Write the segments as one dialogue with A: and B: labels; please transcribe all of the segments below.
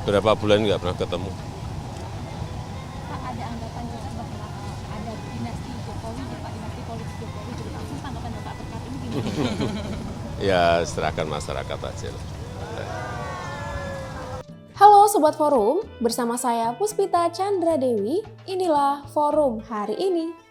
A: berapa bulan nggak pernah ketemu.
B: Pak, ada anggapan Bapak bahwa ada dinasti Jokowi, Pak, dinasti politik Jokowi jadi langsung tanggapan Bapak terkait ini gimana?
A: Ya serahkan masyarakat aja lah.
C: Halo Sobat Forum, bersama saya Puspita Chandra Dewi, inilah Forum hari ini.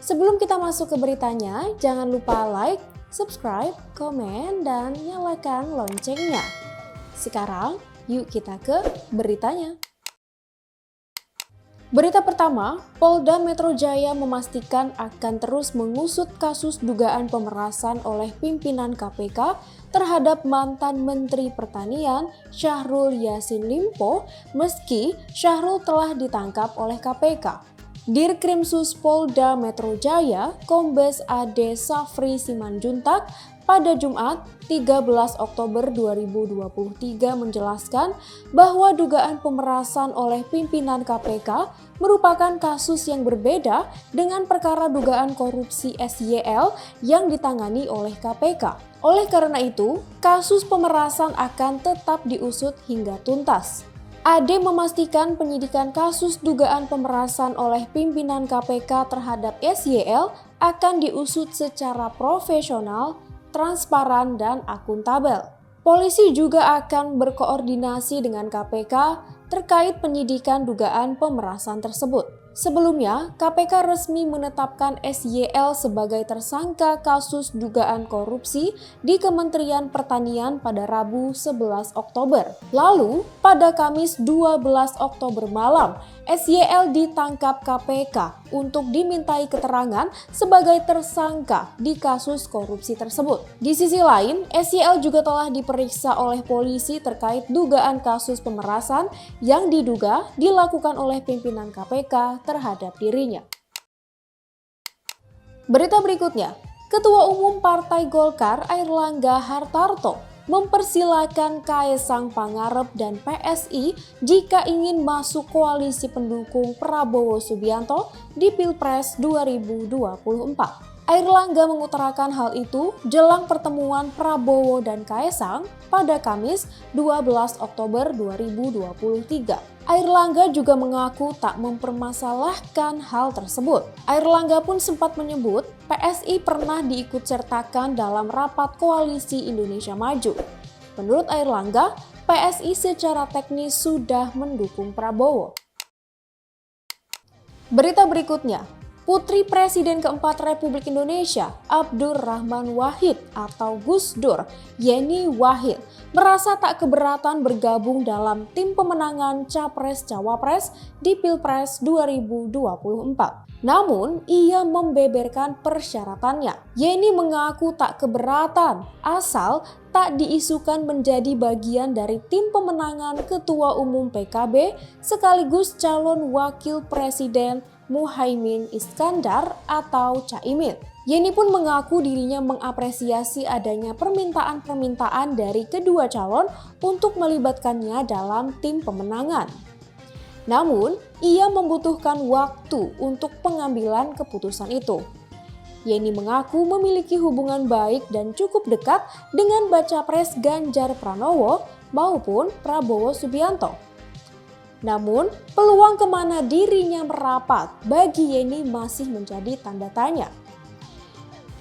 C: Sebelum kita masuk ke beritanya, jangan lupa like, subscribe, komen, dan nyalakan loncengnya. Sekarang, yuk kita ke beritanya. Berita pertama, Polda Metro Jaya memastikan akan terus mengusut kasus dugaan pemerasan oleh pimpinan KPK terhadap mantan Menteri Pertanian Syahrul Yassin Limpo meski Syahrul telah ditangkap oleh KPK. Dirkrimsus Polda Metro Jaya, Kombes AD Safri Simanjuntak, pada Jumat 13 Oktober 2023 menjelaskan bahwa dugaan pemerasan oleh pimpinan KPK merupakan kasus yang berbeda dengan perkara dugaan korupsi SYL yang ditangani oleh KPK. Oleh karena itu, kasus pemerasan akan tetap diusut hingga tuntas. AD memastikan penyidikan kasus dugaan pemerasan oleh pimpinan KPK terhadap SYL akan diusut secara profesional, transparan, dan akuntabel. Polisi juga akan berkoordinasi dengan KPK terkait penyidikan dugaan pemerasan tersebut. Sebelumnya, KPK resmi menetapkan SYL sebagai tersangka kasus dugaan korupsi di Kementerian Pertanian pada Rabu 11 Oktober. Lalu, pada Kamis 12 Oktober malam, SYL ditangkap KPK untuk dimintai keterangan sebagai tersangka di kasus korupsi tersebut. Di sisi lain, SYL juga telah diperiksa oleh polisi terkait dugaan kasus pemerasan yang diduga dilakukan oleh pimpinan KPK terhadap dirinya. Berita berikutnya, Ketua Umum Partai Golkar Airlangga Hartarto mempersilahkan Kaesang Pangarep dan PSI jika ingin masuk koalisi pendukung Prabowo Subianto di Pilpres 2024. Airlangga mengutarakan hal itu jelang pertemuan Prabowo dan Kaesang pada Kamis 12 Oktober 2023. Airlangga juga mengaku tak mempermasalahkan hal tersebut. Airlangga pun sempat menyebut PSI pernah diikutsertakan dalam rapat koalisi Indonesia Maju. Menurut Airlangga, PSI secara teknis sudah mendukung Prabowo. Berita berikutnya, Putri Presiden keempat Republik Indonesia, Abdur Rahman Wahid atau Gus Dur, Yeni Wahid, merasa tak keberatan bergabung dalam tim pemenangan Capres-Cawapres di Pilpres 2024. Namun, ia membeberkan persyaratannya. Yeni mengaku tak keberatan, asal tak diisukan menjadi bagian dari tim pemenangan Ketua Umum PKB sekaligus calon Wakil Presiden Muhaimin Iskandar atau Caimin. Yeni pun mengaku dirinya mengapresiasi adanya permintaan-permintaan dari kedua calon untuk melibatkannya dalam tim pemenangan. Namun, ia membutuhkan waktu untuk pengambilan keputusan itu. Yeni mengaku memiliki hubungan baik dan cukup dekat dengan Bacapres Ganjar Pranowo maupun Prabowo Subianto. Namun, peluang kemana dirinya merapat bagi Yeni masih menjadi tanda tanya.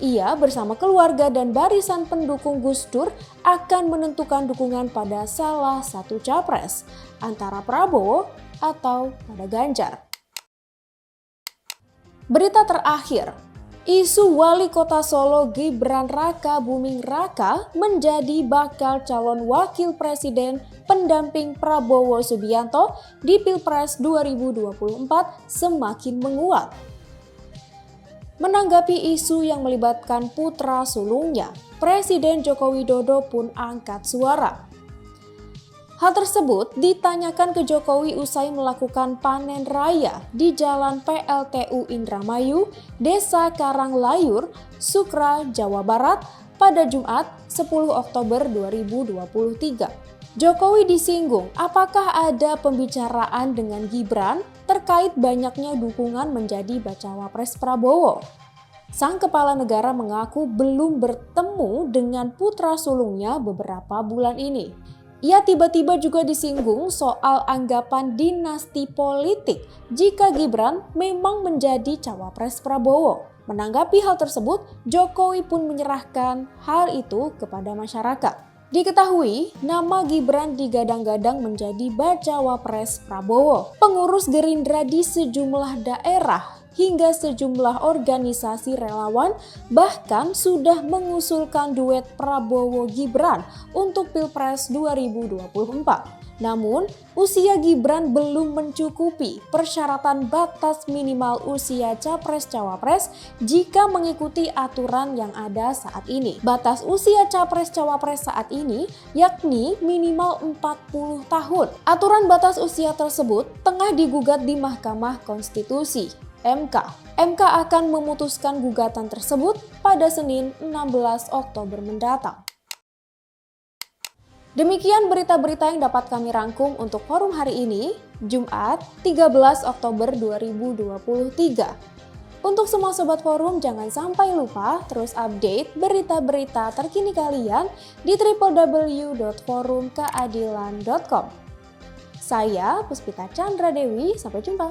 C: Ia bersama keluarga dan barisan pendukung Gus Dur akan menentukan dukungan pada salah satu capres, antara Prabowo atau pada Ganjar. Berita terakhir, isu Wali Kota Solo Gibran Raka Buming Raka menjadi bakal calon wakil presiden pendamping Prabowo Subianto di Pilpres 2024 semakin menguat. Menanggapi isu yang melibatkan putra sulungnya, Presiden Joko Widodo pun angkat suara. Hal tersebut ditanyakan ke Jokowi usai melakukan panen raya di Jalan PLTU Indramayu, Desa Karanglayur, Sukra, Jawa Barat pada Jumat 10 Oktober 2023. Jokowi disinggung apakah ada pembicaraan dengan Gibran terkait banyaknya dukungan menjadi bacawa pres Prabowo. Sang kepala negara mengaku belum bertemu dengan putra sulungnya beberapa bulan ini. Ia tiba-tiba juga disinggung soal anggapan dinasti politik jika Gibran memang menjadi cawapres Prabowo. Menanggapi hal tersebut, Jokowi pun menyerahkan hal itu kepada masyarakat. Diketahui, nama Gibran digadang-gadang menjadi bacawa pres Prabowo. Pengurus Gerindra di sejumlah daerah hingga sejumlah organisasi relawan bahkan sudah mengusulkan duet Prabowo-Gibran untuk Pilpres 2024. Namun, usia Gibran belum mencukupi persyaratan batas minimal usia capres-cawapres jika mengikuti aturan yang ada saat ini. Batas usia capres-cawapres saat ini yakni minimal 40 tahun. Aturan batas usia tersebut tengah digugat di Mahkamah Konstitusi. MK akan memutuskan gugatan tersebut pada Senin 16 Oktober mendatang. Demikian berita-berita yang dapat kami rangkum untuk forum hari ini, Jumat 13 Oktober 2023. Untuk semua sobat forum, jangan sampai lupa terus update berita-berita terkini kalian di www.forumkeadilan.com. Saya Puspita Chandra Dewi, sampai jumpa.